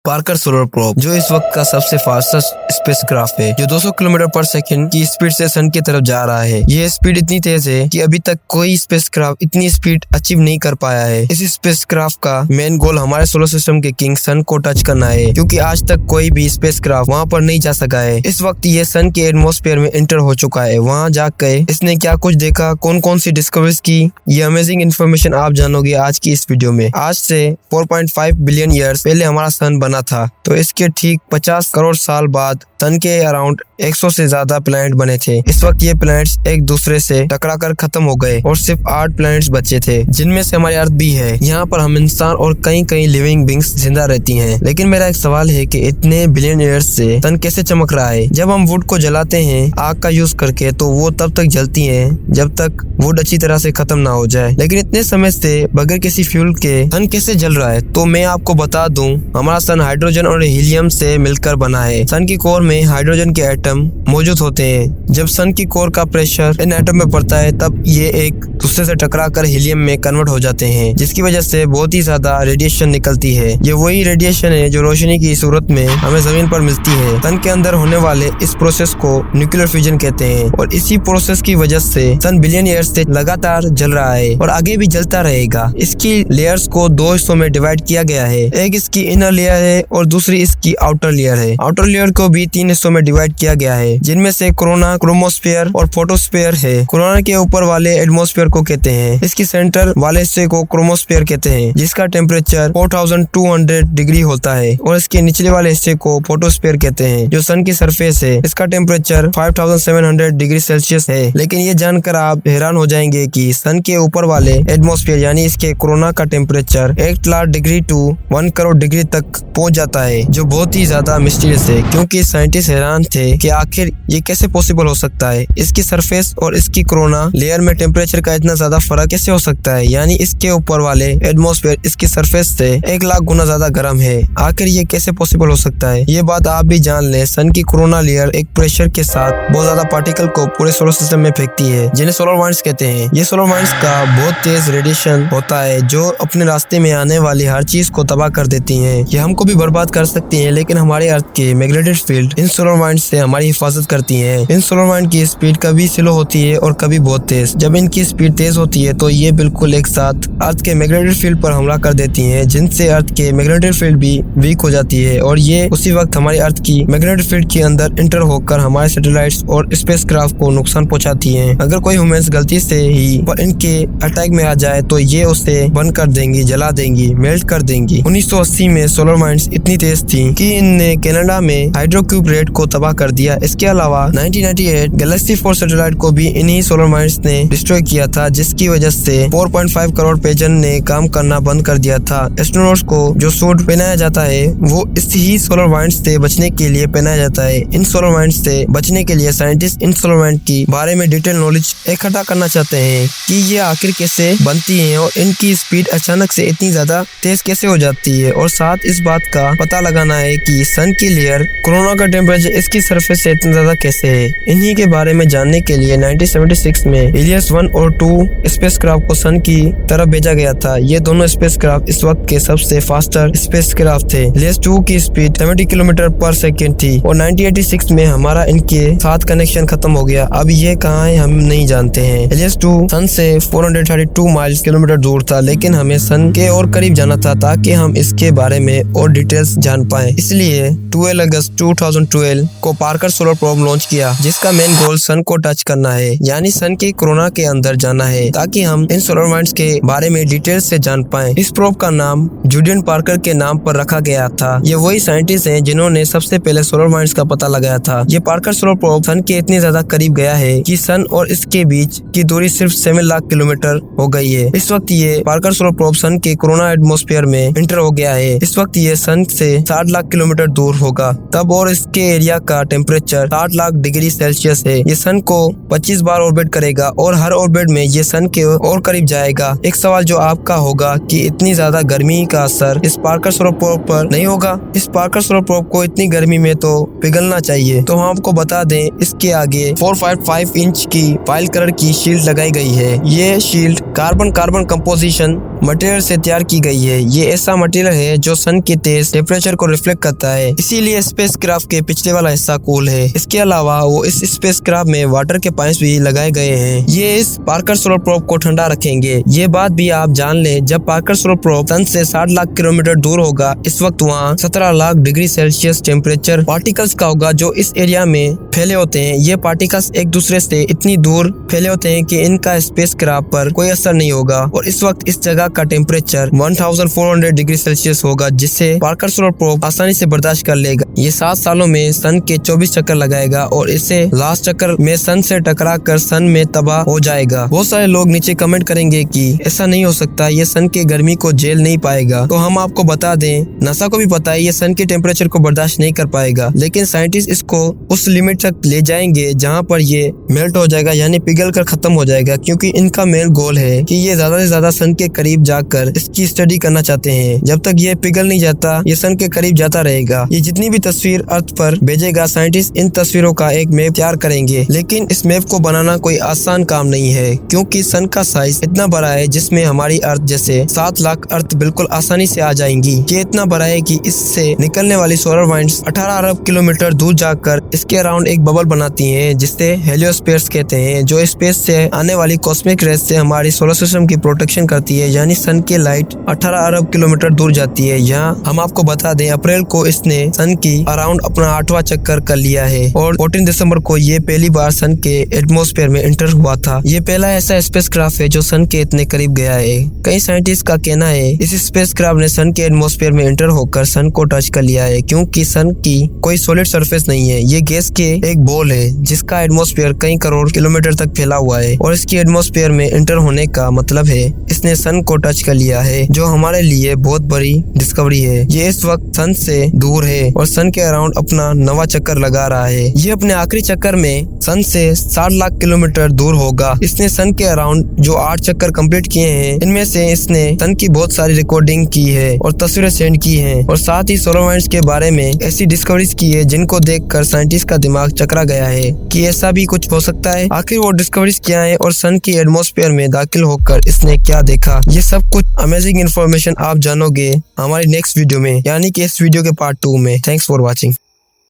Parker solar probe, जो इस वक्त का सबसे फास्टेस्ट स्पेसक्राफ्ट है, जो 200 किलोमीटर पर सेकंड की स्पीड से सन की तरफ जा रहा है। यह स्पीड इतनी तेज है कि अभी तक कोई स्पेसक्राफ्ट इतनी स्पीड अचीव नहीं कर पाया है। इस स्पेसक्राफ्ट का मेन गोल हमारे सोलर सिस्टम के किंग सन को टच करना है, क्योंकि आज तक कोई भी स्पेसक्राफ्ट वहां पर नहीं जा सका है। इस वक्त ये सन के एटमॉस्फेयर में एंटर हो चुका है। वहां जाकर इसने क्या कुछ देखा, कौन कौन सी डिस्कवरीज की, ये अमेजिंग इन्फॉर्मेशन आप जानोगे आज की इस वीडियो में। आज से 4.5 बिलियन ईयर्स पहले हमारा सन बना था, तो इसके ठीक 50 करोड़ साल बाद सन के अराउंड 100 से ज्यादा प्लैनेट बने थे। इस वक्त ये प्लैनेट्स एक दूसरे से टकराकर खत्म हो गए और सिर्फ 8 प्लैनेट्स बचे थे, जिनमें से हमारी अर्थ भी है। यहाँ पर हम इंसान और कई कई लिविंग बींग्स जिंदा रहती हैं। लेकिन मेरा एक सवाल है कि इतने बिलियन ईयर्स से सन कैसे चमक रहा है? जब हम वुड को जलाते हैं आग का यूज करके, तो वो तब तक जलती है जब तक वुड अच्छी तरह से खत्म ना हो जाए। लेकिन इतने समय से बगैर किसी फ्यूल के सन कैसे जल रहा है? तो मैं आपको बता दूं, हमारा सन हाइड्रोजन और हीलियम से मिलकर बना है। सन की कोर में हाइड्रोजन के एटम मौजूद होते हैं। जब सन की कोर का प्रेशर इन एटम में पड़ता है, तब ये एक दूसरे से टकराकर हीलियम में कन्वर्ट हो जाते हैं, जिसकी वजह से बहुत ही ज्यादा रेडिएशन निकलती है। ये वही रेडिएशन है जो रोशनी की सूरत में हमें जमीन पर मिलती है। सन के अंदर होने वाले इस प्रोसेस को न्यूक्लियर फ्यूजन कहते हैं, और इसी प्रोसेस की वजह से सन बिलियन ईयर्स से लगातार जल रहा है और आगे भी जलता रहेगा। इसकी लेयर्स को 2 हिस्सों में डिवाइड किया गया है। एक इसकी इनर लेयर है और दूसरी इसकी आउटर लेयर है। आउटर लेयर को भी 3 हिस्सों में डिवाइड किया गया है, जिनमें से कोरोना, क्रोमोस्फेयर और फोटोस्फेयर है। कोरोना के ऊपर वाले एटमॉस्फेयर को कहते हैं। इसकी सेंटर वाले हिस्से को क्रोमोस्फेयर कहते हैं, जिसका टेम्परेचर 4200 डिग्री होता है, और इसके निचले वाले हिस्से को फोटोस्फेयर कहते हैं, जो सन की सरफेस है। इसका टेम्परेचर 5700 डिग्री सेल्सियस है। लेकिन ये जानकर आप हैरान हो जाएंगे कि सन के ऊपर वाले एटमॉस्फेयर यानी इसके कोरोना का temperature 8 lakh degree to 1 crore degree तक पहुंच जाता है, जो बहुत ही ज्यादा मिस्टीरियस है। क्योंकि साइंटिस्ट हैरान थे कि आखिर ये कैसे पॉसिबल हो सकता है। इसकी सरफेस और इसकी कोरोना लेयर में टेम्परेचर का इतना ज्यादा फर्क कैसे हो सकता है? यानी इसके ऊपर वाले एटमॉस्फेयर इसकी सरफेस से 1 लाख गुना ज्यादा गर्म है। आखिर ये कैसे पॉसिबल हो सकता है? ये बात आप भी जान ले। सन की कोरोना लेयर एक प्रेशर के साथ बहुत ज्यादा पार्टिकल को पूरे सोलर सिस्टम में फेंकती है, जिन्हें सोलर वाइंड्स कहते हैं। ये सोलर वाइंड्स का बहुत तेज रेडिएशन होता है, जो अपने रास्ते में आने वाली हर चीज को तबाह कर देती है। ये हमको भी बर्बाद कर सकती है, लेकिन हमारे अर्थ के मैग्नेटिक फील्ड इन सोलर वाइंड्स से हमारी हिफाजत करती है। इन सोलर वाइंड की स्पीड कभी स्लो होती है और कभी बहुत तेज। जब इनकी स्पीड तेज होती है, तो ये बिल्कुल एक साथ अर्थ के मैग्नेटिक फील्ड पर हमला कर देती हैं, जिनसे अर्थ के मैग्नेटिक फील्ड भी वीक हो जाती है, और ये उसी वक्त हमारी अर्थ की मैग्नेटिक फील्ड के अंदर इंटर होकर हमारे सैटेलाइट्स और स्पेसक्राफ्ट को नुकसान पहुंचाती हैं। अगर कोई ह्यूमंस गलती से ही इनके अटैक में आ जाए, तो ये उसे बंद कर देंगी, जला देंगी, मेल्ट कर देंगी। 1980 में सोलर वाइंड्स इतनी तेज थी कि इनने कनाडा में हाइड्रोक्यूब रेड को तबाह कर दिया। इसके अलावा 1998 गैलेक्सी 4 सैटेलाइट को भी इन्हीं सोलर वाइंड्स ने डिस्ट्रॉय किया था, जिसकी वजह से 4.5 करोड़ पेजन ने काम करना बंद कर दिया था। एस्ट्रोनॉट्स को जो सूट पहनाया जाता है, वो इसी सोलर वाइंड्स से बचने के लिए पहनाया जाता है। इन सोलर वाइंड्स से बचने के लिए साइंटिस्ट इन सोलर वाइंड की बारे में डिटेल नॉलेज इकट्ठा करना चाहते हैं कि ये आखिर कैसे बनती हैं और इनकी स्पीड अचानक से इतनी ज्यादा तेज कैसे हो जाती है, और साथ इस बात का पता लगाना है कि सन की लेयर कोरोना का टेम्परेचर इसकी सरफेस से इतना ज्यादा कैसे है। इन्हीं के बारे में जानने के लिए 1976 में इलियस 1 और 2 स्पेसक्राफ्ट को सन की तरफ भेजा गया था। ये दोनों स्पेसक्राफ्ट इस वक्त के सबसे फास्टर स्पेसक्राफ्ट थे। इलियस 2 की स्पीड 70 किलोमीटर पर सेकेंड थी, और 1986 में हमारा इनके साथ कनेक्शन खत्म हो गया। अब ये कहाँ है हम नहीं जानते हैं। इलियस 2 सन से 432 माइल्स किलोमीटर दूर था, लेकिन हमें सन के और करीब जाना था ताकि हम इसके बारे में और डिटेल्स जान पाए। इसलिए 12 अगस्त 2012 को पार्कर सोलर प्रोब लॉन्च किया, जिसका मेन गोल सन को टच करना है, यानी सन की कोरोना के अंदर जाना है, ताकि हम इन सोलर वाइंड्स के बारे में डिटेल से जान पाएं। इस प्रोब का नाम जूलियन पार्कर के नाम पर रखा गया था। ये वही साइंटिस्ट हैं जिन्होंने सबसे पहले सोलर वाइंड्स का पता लगाया था। ये पार्कर सोलर प्रोब सन के इतने ज्यादा करीब गया है कि सन और इसके बीच की दूरी सिर्फ 7 लाख किलोमीटर हो गई है। इस वक्त ये पार्कर सोलर प्रोब सन के कोरोना एटमॉस्फेयर में एंटर हो गया है। इस वक्त ये सन से 60 लाख किलोमीटर दूर होगा। तब और इसके एरिया का temperature temperature 60 lakh degree Celsius है। ये सन को 25 बार ऑर्बिट करेगा और हर ऑर्बिट में ये सन के और करीब जाएगा। एक सवाल जो आपका होगा कि इतनी ज्यादा गर्मी का असर इस पार्कर सोलर प्रोब पर नहीं होगा? इस पार्कर सोलर प्रोब को इतनी गर्मी में तो पिघलना चाहिए। तो हम आपको बता दें, इसके आगे 4.5 इंच की फाइल कलर की शील्ड लगाई गई है। ये शील्ड कार्बन कंपोजिशन मटेरियल से तैयार की गई है। ये ऐसा मटेरियल है जो सन के तेज टेम्परेचर को रिफ्लेक्ट करता है, इसीलिए स्पेसक्राफ्ट के पिछले वाला हिस्सा कूल है। इसके अलावा वो इस स्पेसक्राफ्ट में वाटर के पाइप्स भी लगाए गए हैं। ये इस पार्कर सोलर प्रोब को ठंडा रखेंगे। ये बात भी आप जान ले, जब पार्कर सोलर प्रोब सन से 60 लाख किलोमीटर दूर होगा, इस वक्त वहाँ 17 lakh degree Celsius temperature particles का होगा जो इस एरिया में फैले होते हैं। ये पार्टिकल्स एक दूसरे से इतनी दूर फैले होते हैं कि इनका स्पेसक्राफ्ट पर कोई असर नहीं होगा और इस वक्त इस जगह का टेम्परेचर 1400 डिग्री सेल्सियस होगा, जिससे पार्कर सोलर प्रोब आसानी से बर्दाश्त कर लेगा। ये 7 सालों में सन के 24 चक्कर लगाएगा और इसे लास्ट चक्कर में सन से टकरा कर सन में तबाह हो जाएगा। बहुत सारे लोग नीचे कमेंट करेंगे कि ऐसा नहीं हो सकता, ये सन के गर्मी को झेल नहीं पाएगा। तो हम आपको बता दें, नासा को भी पता है ये सन के टेम्परेचर को बर्दाश्त नहीं कर पाएगा, लेकिन साइंटिस्ट इसको उस लिमिट तक ले जाएंगे जहाँ पर ये मेल्ट हो जाएगा, यानी पिघल कर खत्म हो जाएगा, क्योंकि इनका मेन गोल है कि ये ज्यादा से ज्यादा सन के करीब जाकर इसकी स्टडी करना चाहते हैं। जब तक ये पिघल नहीं जाता, ये सन के करीब जाता रहेगा। ये जितनी भी तस्वीर अर्थ पर भेजेगा, साइंटिस्ट इन तस्वीरों का एक मैप तैयार करेंगे, लेकिन इस मैप को बनाना कोई आसान काम नहीं है, क्योंकि सन का साइज इतना बड़ा है जिसमें हमारी अर्थ जैसे 7 लाख अर्थ बिल्कुल आसानी से आ जाएंगी। ये इतना बड़ा है कि इससे निकलने वाली सोलर वाइंड्स 18 अरब किलोमीटर दूर जाकर इसके अराउंड एक बबल बनाती हैं, जिससे हेलियोस्फीयर्स कहते हैं, जो स्पेस से आने वाली कॉस्मिक रेज से हमारी सोलर सिस्टम की प्रोटेक्शन करती है, यानी सन की लाइट 18 अरब किलोमीटर दूर जाती है। यहाँ हम आपको बता दें, अप्रैल को इसने सन की अराउंड अपना 8वां चक्कर कर लिया है और 14 दिसंबर को ये पहली बार सन के एटमॉस्फेयर में एंटर हुआ था। ये पहला ऐसा स्पेसक्राफ्ट है जो सन के इतने करीब गया है। कई साइंटिस्ट का कहना है इस स्पेसक्राफ्ट ने सन के एटमॉस्फेयर में एंटर होकर सन को टच कर लिया है, क्योंकि सन की कोई सॉलिड सरफेस नहीं है। ये गैस के एक बॉल है जिसका एटमॉस्फेयर कई करोड़ किलोमीटर तक फैला हुआ है और इसकी एटमॉस्फेयर में एंटर होने का मतलब है इसने सन को टच कर लिया है, जो हमारे लिए बहुत बड़ी डिस्कवरी है। ये इस वक्त सन से दूर है और सन के अराउंड अपना 9वां चक्कर लगा रहा है। ये अपने आखिरी चक्कर में सन से 60 लाख किलोमीटर दूर होगा। इसने सन के अराउंड जो 8 चक्कर कंप्लीट किए हैं, इनमें से इसने सन की बहुत सारी रिकॉर्डिंग की है और तस्वीरें सेंड की हैं और साथ ही सोलर वाइंड्स के बारे में ऐसी डिस्कवरीज की है जिनको देखकर साइंटिस्ट का दिमाग चकरा गया है कि ऐसा भी कुछ हो सकता है। आखिर वो डिस्कवरीज क्या है और सन की एटमॉस्फेयर में दाखिल होकर इसने क्या देखा, ये सब कुछ अमेजिंग इन्फॉर्मेशन आप जानोगे हमारी नेक्स्ट वीडियो में, यानी कि इस वीडियो के पार्ट 2 में। Thanks for watching.